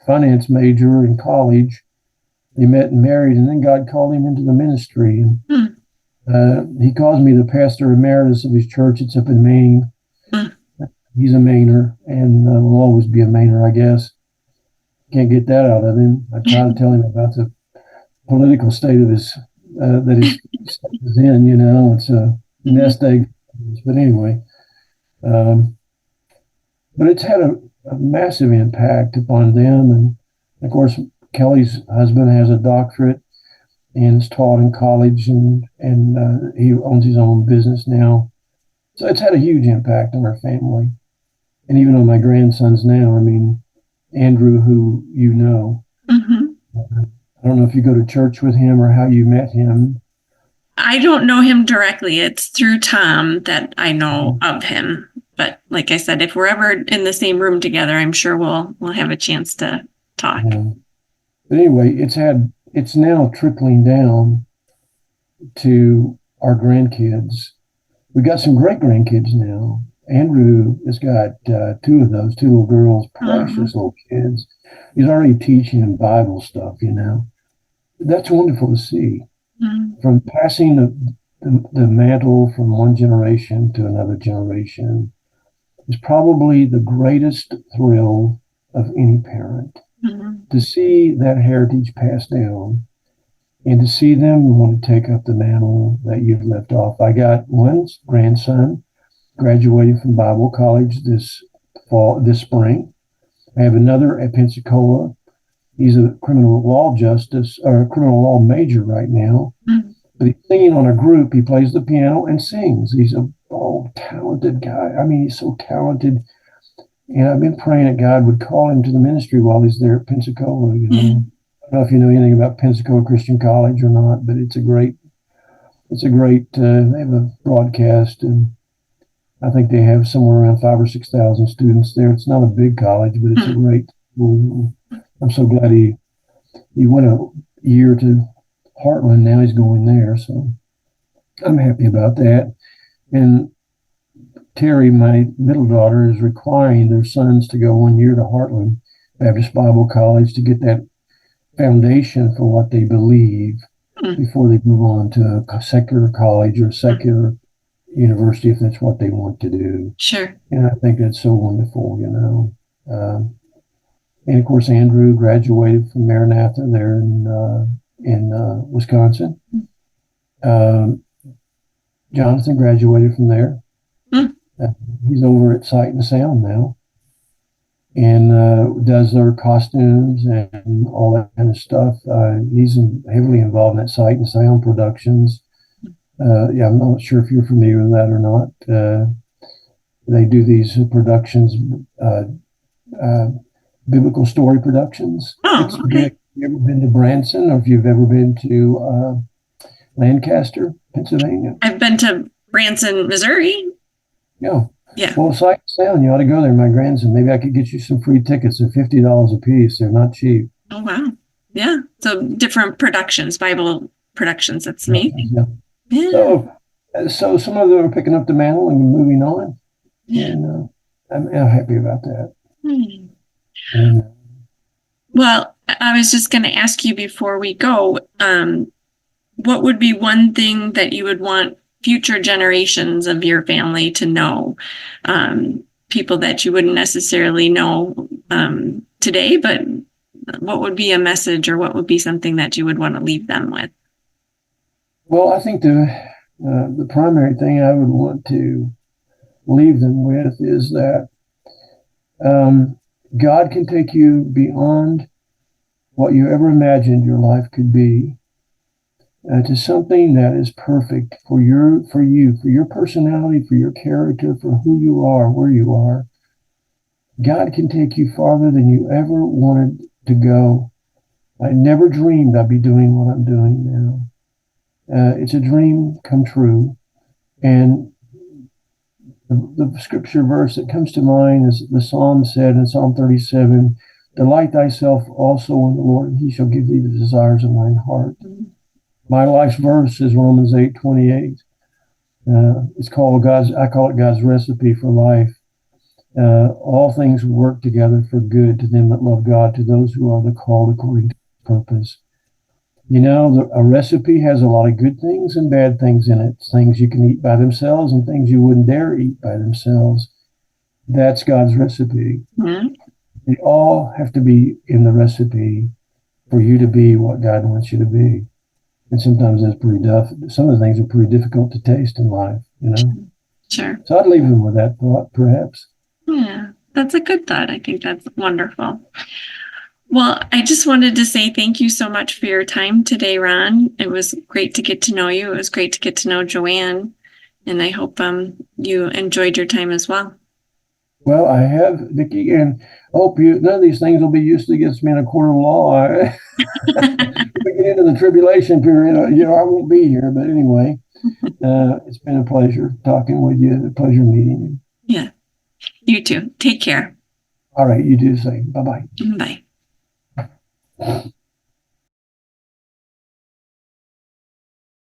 finance major in college. They met and married, and then God called him into the ministry. And he calls me the pastor emeritus of his church. It's up in Maine. He's a Mainer, and will always be a Mainer, I guess. Can't get that out of him. I try to tell him about the political state of his that his state is in. You know, it's a nest egg. But anyway, but it's had a massive impact upon them. And of course, Kelly's husband has a doctorate and is taught in college, and he owns his own business now. So it's had a huge impact on our family, and even on my grandsons now. I mean, Andrew, who you know. I don't know if you go to church with him or how you met him. I don't know him directly. It's through Tom that I know of him. But like I said, if we're ever in the same room together, I'm sure we'll have a chance to talk. Yeah. But anyway, it's now trickling down to our grandkids. We got some great grandkids now. Andrew has got two little girls, precious little kids. He's already teaching them Bible stuff, you know. That's wonderful to see. From passing the mantle from one generation to another generation is probably the greatest thrill of any parent. To see that heritage passed down and to see them want to take up the mantle that you've left off. I got one grandson graduating from Bible college this spring. I have another at Pensacola. He's a criminal law major right now. But he's singing on a group. He plays the piano and sings. He's a talented guy. I mean, he's so talented. And I've been praying that God would call him to the ministry while he's there at Pensacola. You know, Yeah. I don't know if you know anything about Pensacola Christian College or not, but it's a great. They have a broadcast, and I think they have somewhere around 5,000 or 6,000 students there. It's not a big college, but it's a great school. I'm so glad he went a year to Heartland. Now he's going there, so I'm happy about that. And Terry, my middle daughter, is requiring their sons to go 1 year to Heartland Baptist Bible College to get that foundation for what they believe before they move on to a secular college or secular university if that's what they want to do. Sure. And I think that's so wonderful, you know. And of course, Andrew graduated from Maranatha there in Wisconsin. Jonathan graduated from there. He's over at Sight and Sound now, and does their costumes and all that kind of stuff. He's heavily involved in that Sight and Sound productions. Yeah, I'm not sure if you're familiar with that or not. They do these productions, biblical story productions. Oh, It's okay. big. You ever been to Branson, or if you've ever been to Lancaster, Pennsylvania? I've been to Branson, Missouri. Yeah. Yeah. Well, Sight and Sound, you ought to go there, my grandson. Maybe I could get you some free tickets. They're $50 a piece. They're not cheap. Oh, wow. Yeah. So different productions, Bible productions. That's amazing. Yeah. Yeah. So some of them are picking up the mantle and moving on. Yeah. And I'm happy about that. Hmm. And, Well, I was just going to ask you before we go, what would be one thing that you would want future generations of your family to know? People that you wouldn't necessarily know today, but what would be a message, or what would be something that you would want to leave them with? well, I think the primary thing I would want to leave them with is that God can take you beyond what you ever imagined your life could be, to something that is perfect for you, for your personality, for your character, for who you are, where you are. God can take you farther than you ever wanted to go. I never dreamed I'd be doing what I'm doing now. It's a dream come true. And the scripture verse that comes to mind is the Psalm said in Psalm 37, "Delight thyself also in the Lord, and he shall give thee the desires of thine heart." My life's verse is Romans 8:28. I call it God's recipe for life. All things work together for good to them that love God, to those who are the called according to his purpose. You know, a recipe has a lot of good things and bad things in it. Things you can eat by themselves and things you wouldn't dare eat by themselves. That's God's recipe. Mm-hmm. They all have to be in the recipe for you to be what God wants you to be. And sometimes that's pretty tough. Some of the things are pretty difficult to taste in life, you know? Sure. So I'd leave them with that thought, perhaps. Yeah, that's a good thought. I think that's wonderful. Well, I just wanted to say thank you so much for your time today, Ron. It was great to get to know you. It was great to get to know Joanne. And I hope you enjoyed your time as well. Well, I have, Vicki, and I hope none of these things will be used against me in a court of law. If we get into the tribulation period, I won't be here. But anyway, it's been a pleasure talking with you. A pleasure meeting you. Yeah, you too. Take care. All right, you do the same. Bye-bye. Bye.